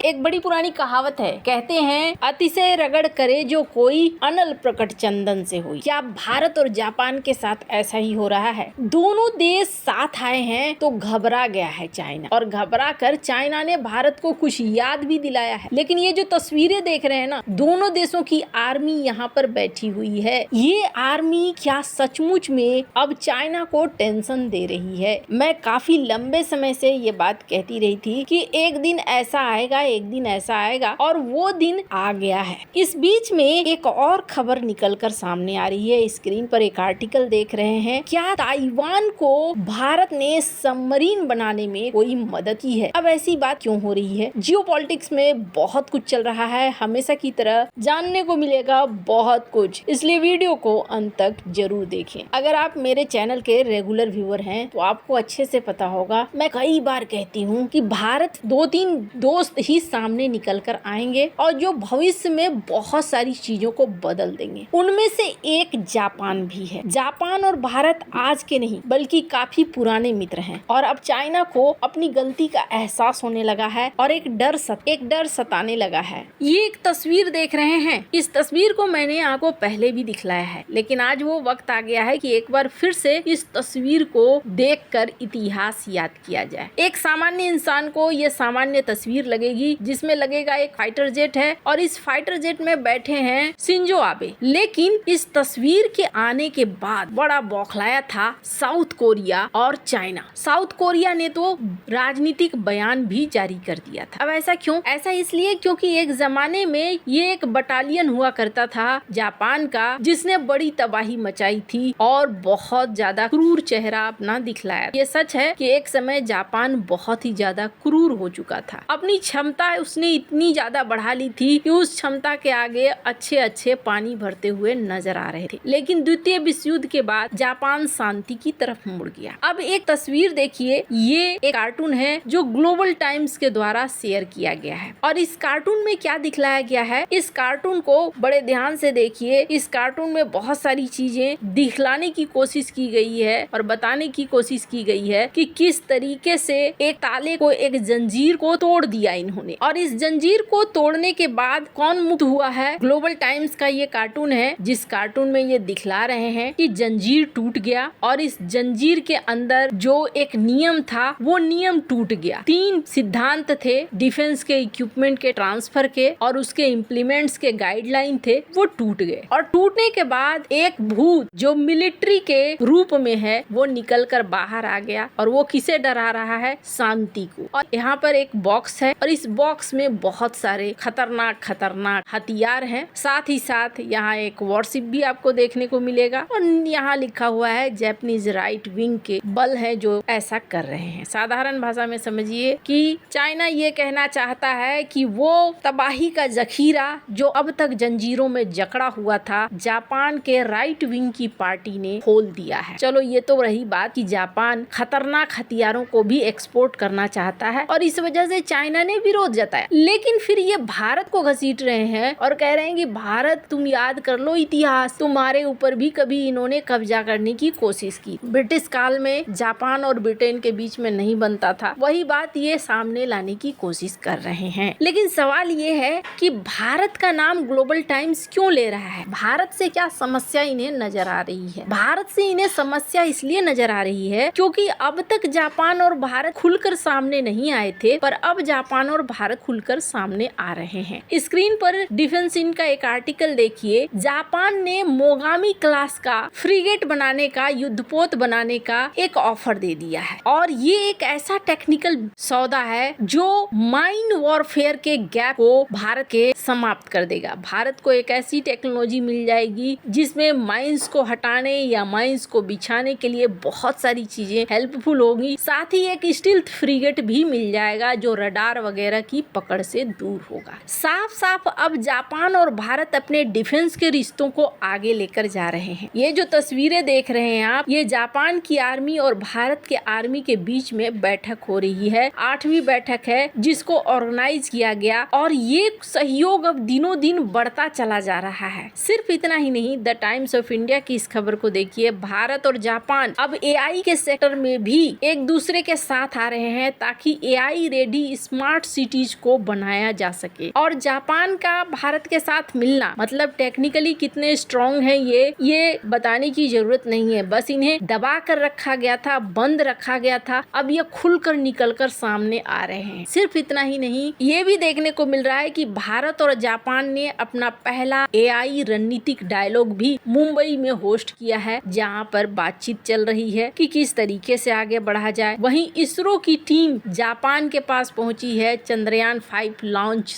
एक बड़ी पुरानी कहावत है, कहते हैं अतिशय रगड़ करे जो कोई अनल प्रकट चंदन से हुई। क्या भारत और जापान के साथ ऐसा ही हो रहा है? दोनों देश साथ आए हैं तो घबरा गया है चाइना, और घबरा कर चाइना ने भारत को कुछ याद भी दिलाया है। लेकिन ये जो तस्वीरें देख रहे हैं ना, दोनों देशों की आर्मी यहाँ पर बैठी हुई है। ये आर्मी क्या सचमुच में अब चाइना को टेंशन दे रही है? मैं काफी लंबे समय से ये बात कहती रही थी कि एक दिन ऐसा आएगा, एक दिन ऐसा आएगा, और वो दिन आ गया है। इस बीच में एक और खबर निकलकर सामने आ रही है। स्क्रीन पर एक आर्टिकल देख रहे हैं। क्या ताइवान को भारत ने सबमरीन बनाने में कोई मदद की है? अब ऐसी बात क्यों हो रही है? जियोपॉलिटिक्स में बहुत कुछ चल रहा है, हमेशा की तरह जानने को मिलेगा बहुत कुछ, इसलिए वीडियो को अंत तक जरूर देखें। अगर आप मेरे चैनल के रेगुलर व्यूअर हैं तो आपको अच्छे से पता होगा, मैं कई बार कहती हूँ कि भारत 2-3 दोस्त ही सामने निकल कर आएंगे और जो भविष्य में बहुत सारी चीजों को बदल देंगे। उनमें से एक जापान भी है। जापान और भारत आज के नहीं बल्कि काफी पुराने मित्र हैं, और अब चाइना को अपनी गलती का एहसास होने लगा है और एक डर सताने लगा है। ये एक तस्वीर देख रहे हैं। इस तस्वीर को मैंने आपको पहले भी दिखलाया है, लेकिन आज वो वक्त आ गया है कि एक बार फिर से इस तस्वीर को देखकर इतिहास याद किया जाए। एक सामान्य इंसान को ये सामान्य तस्वीर लगेगी, जिसमें लगेगा एक फाइटर जेट है और इस फाइटर जेट में बैठे हैं शिंजो आबे। लेकिन इस तस्वीर के आने के बाद बड़ा बौखलाया था साउथ कोरिया और चाइना। साउथ कोरिया ने तो राजनीतिक बयान भी जारी कर दिया था। अब ऐसा क्यों? ऐसा इसलिए क्योंकि एक जमाने में ये एक बटालियन हुआ करता था जापान का, जिसने बड़ी तबाही मचाई थी और बहुत ज्यादा क्रूर चेहरा अपना दिखलाया। ये सच है कि एक समय जापान बहुत ही ज्यादा क्रूर हो चुका था। अपनी क्षमता उसने इतनी ज्यादा बढ़ा ली थी कि उस क्षमता के आगे अच्छे अच्छे पानी भरते हुए नजर आ रहे थे। लेकिन द्वितीय विश्व युद्ध के बाद जापान शांति की तरफ मुड़ गया। अब एक तस्वीर देखिए, ये एक कार्टून है जो ग्लोबल टाइम्स के द्वारा शेयर किया गया है, और इस कार्टून में क्या दिखलाया गया है, इस कार्टून को बड़े ध्यान से देखिए। इस कार्टून में बहुत सारी चीजें दिखलाने की कोशिश की गई है और बताने की कोशिश की गई है कि किस तरीके से एक ताले को, एक जंजीर को तोड़ दिया इन्होंने, और इस जंजीर को तोड़ने के बाद कौन मुक्त हुआ है। ग्लोबल टाइम्स का ये कार्टून है, जिस कार्टून में ये दिखला रहे हैं कि जंजीर टूट गया और इस जंजीर के अंदर जो एक नियम था वो नियम टूट गया। 3 सिद्धांत थे डिफेंस के इक्विपमेंट के ट्रांसफर के और उसके इम्प्लीमेंट्स के गाइडलाइन थे, वो टूट गए। और टूटने के बाद एक भूत जो मिलिट्री के रूप में है वो निकल कर बाहर आ गया, और वो किसे डरा रहा है? शांति को। और यहाँ पर एक बॉक्स है और इस बॉक्स में बहुत सारे खतरनाक हथियार हैं। साथ ही साथ यहाँ एक वॉरशिप भी आपको देखने को मिलेगा, और यहाँ लिखा हुआ है जापानीज राइट विंग के बल है जो ऐसा कर रहे हैं। साधारण भाषा में समझिए कि चाइना ये कहना चाहता है कि वो तबाही का जखीरा जो अब तक जंजीरों में जकड़ा हुआ था, जापान के राइट विंग की पार्टी ने खोल दिया है। चलो ये तो रही बात कि जापान खतरनाक हथियारों को भी एक्सपोर्ट करना चाहता है और इस वजह से चाइना ने विरोध जताया। लेकिन फिर ये भारत को घसीट रहे हैं और कह रहे हैं कि भारत तुम याद कर लो इतिहास, तुम्हारे ऊपर भी कभी इन्होंने कब्जा करने की कोशिश की। ब्रिटिश काल में जापान और ब्रिटेन के बीच में नहीं बनता था, वही बात ये सामने लाने की कोशिश कर रहे हैं। लेकिन सवाल ये है कि भारत का नाम ग्लोबल टाइम्स क्यों ले रहा है? भारत से क्या समस्या इन्हें नजर आ रही है? भारत से इन्हें समस्या इसलिए नजर आ रही है क्योंकि अब तक जापान और भारत खुलकर सामने नहीं आए थे, पर अब जापान और भारत खुलकर सामने आ रहे हैं। स्क्रीन पर डिफेंस इन का एक आर्टिकल देखिए। जापान ने मोगामी क्लास का फ्रिगेट बनाने का, युद्धपोत बनाने का एक ऑफर दे दिया है, और ये एक ऐसा टेक्निकल सौदा है जो माइन वॉरफेयर के गैप को भारत के समाप्त कर देगा। भारत को एक ऐसी टेक्नोलॉजी मिल जाएगी जिसमें माइंस को हटाने या माइंस को बिछाने के लिए बहुत सारी चीजें हेल्पफुल होगी। साथ ही एक स्टील्थ फ्रिगेट भी मिल जाएगा जो रडार वगैरह की पकड़ से दूर होगा। साफ साफ अब जापान और भारत अपने डिफेंस के रिश्तों को आगे लेकर जा रहे हैं। ये जो तस्वीरें देख रहे हैं आप, ये जापान की आर्मी और भारत के आर्मी के बीच में बैठक हो रही है। 8वीं बैठक है जिसको ऑर्गेनाइज किया गया, और ये सहयोग अब दिनों दिन बढ़ता चला जा रहा है। सिर्फ इतना ही नहीं, द टाइम्स ऑफ इंडिया की इस खबर को देखिए। भारत और जापान अब एआई के सेक्टर में भी एक दूसरे के साथ आ रहे हैं ताकि एआई रेडी स्मार्ट सिटी चीज को बनाया जा सके। और जापान का भारत के साथ मिलना मतलब टेक्निकली कितने स्ट्रॉन्ग है ये बताने की जरूरत नहीं है। बस इन्हें दबा कर रखा गया था, बंद रखा गया था, अब ये खुलकर निकलकर सामने आ रहे हैं। सिर्फ इतना ही नहीं, ये भी देखने को मिल रहा है कि भारत और जापान ने अपना पहला AI रणनीतिक डायलॉग भी मुंबई में होस्ट किया है, जहां पर बातचीत चल रही है कि किस तरीके से आगे बढ़ा जाए। वहीं इसरो की टीम जापान के पास पहुंची है चंद्रयान 5 लॉन्च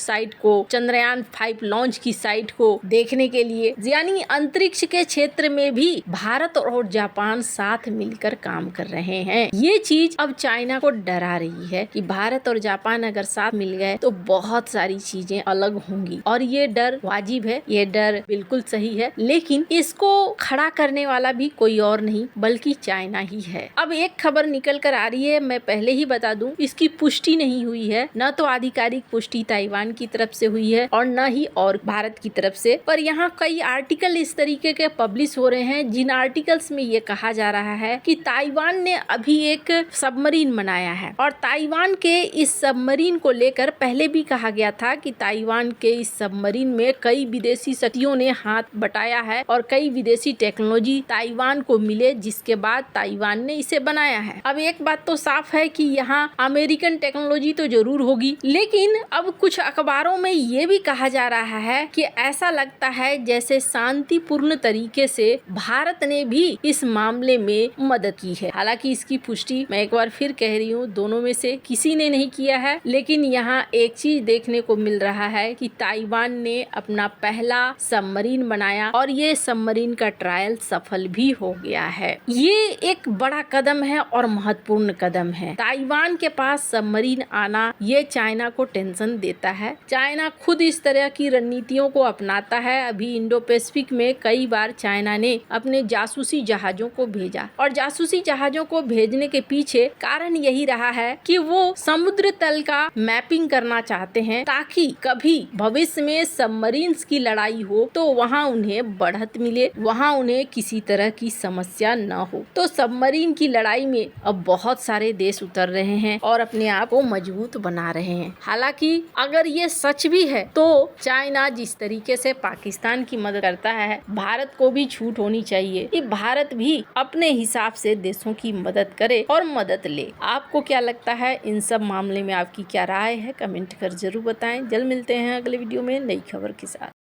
की साइट को देखने के लिए। यानी अंतरिक्ष के क्षेत्र में भी भारत और जापान साथ मिलकर काम कर रहे हैं। ये चीज अब चाइना को डरा रही है कि भारत और जापान अगर साथ मिल गए तो बहुत सारी चीजें अलग होंगी, और ये डर वाजिब है, ये डर बिल्कुल सही है। लेकिन इसको खड़ा करने वाला भी कोई और नहीं बल्कि चाइना ही है। अब एक खबर निकल कर आ रही है, मैं पहले ही बता दूं, इसकी पुष्टि नहीं हुई है, न तो आधिकारिक पुष्टि ताइवान की तरफ से हुई है और न ही और भारत की तरफ से। पर यहाँ कई आर्टिकल इस तरीके के पब्लिश हो रहे हैं जिन आर्टिकल्स में ये कहा जा रहा है कि ताइवान ने अभी एक सबमरीन बनाया है, और ताइवान के इस सबमरीन को लेकर पहले भी कहा गया था कि ताइवान के इस सबमरीन में कई विदेशी शक्तियों ने हाथ बटाया है और कई विदेशी टेक्नोलॉजी ताइवान को मिले, जिसके बाद ताइवान ने इसे बनाया है। अब एक बात तो साफ है कि यहाँ अमेरिकन टेक्नोलॉजी तो जरूर होगी, लेकिन अब कुछ अखबारों में ये भी कहा जा रहा है कि ऐसा लगता है जैसे शांतिपूर्ण तरीके से भारत ने भी इस मामले में मदद की है। हालांकि इसकी पुष्टि मैं एक बार फिर कह रही हूँ, दोनों में से किसी ने नहीं किया है, लेकिन यहाँ एक चीज देखने को मिल रहा है कि ताइवान ने अपना पहला सबमरीन बनाया और ये सबमरीन का ट्रायल सफल भी हो गया है। ये एक बड़ा कदम है और महत्वपूर्ण कदम है। ताइवान के पास सबमरीन आना ये चाइना को टेंशन देता है। चाइना खुद इस तरह की रणनीतियों को अपनाता है। अभी इंडो पैसिफिक में कई बार चाइना ने अपने जासूसी जहाजों को भेजा, और जासूसी जहाजों को भेजने के पीछे कारण यही रहा है कि वो समुद्र तल का मैपिंग करना चाहते हैं, ताकि कभी भविष्य में सबमरीन्स की लड़ाई हो तो वहाँ उन्हें बढ़त मिले, वहाँ उन्हें किसी तरह की समस्या न हो। तो सबमरीन की लड़ाई में अब बहुत सारे देश उतर रहे हैं और अपने आप को मजबूत बना रहे हैं। हालांकि अगर ये सच भी है तो चाइना जिस तरीके से पाकिस्तान की मदद करता है, भारत को भी छूट होनी चाहिए कि भारत भी अपने हिसाब से देशों की मदद करे और मदद ले। आपको क्या लगता है इन सब मामले में, आपकी क्या राय है? कमेंट कर जरूर बताएं। जल्द मिलते हैं अगले वीडियो में नई खबर के साथ।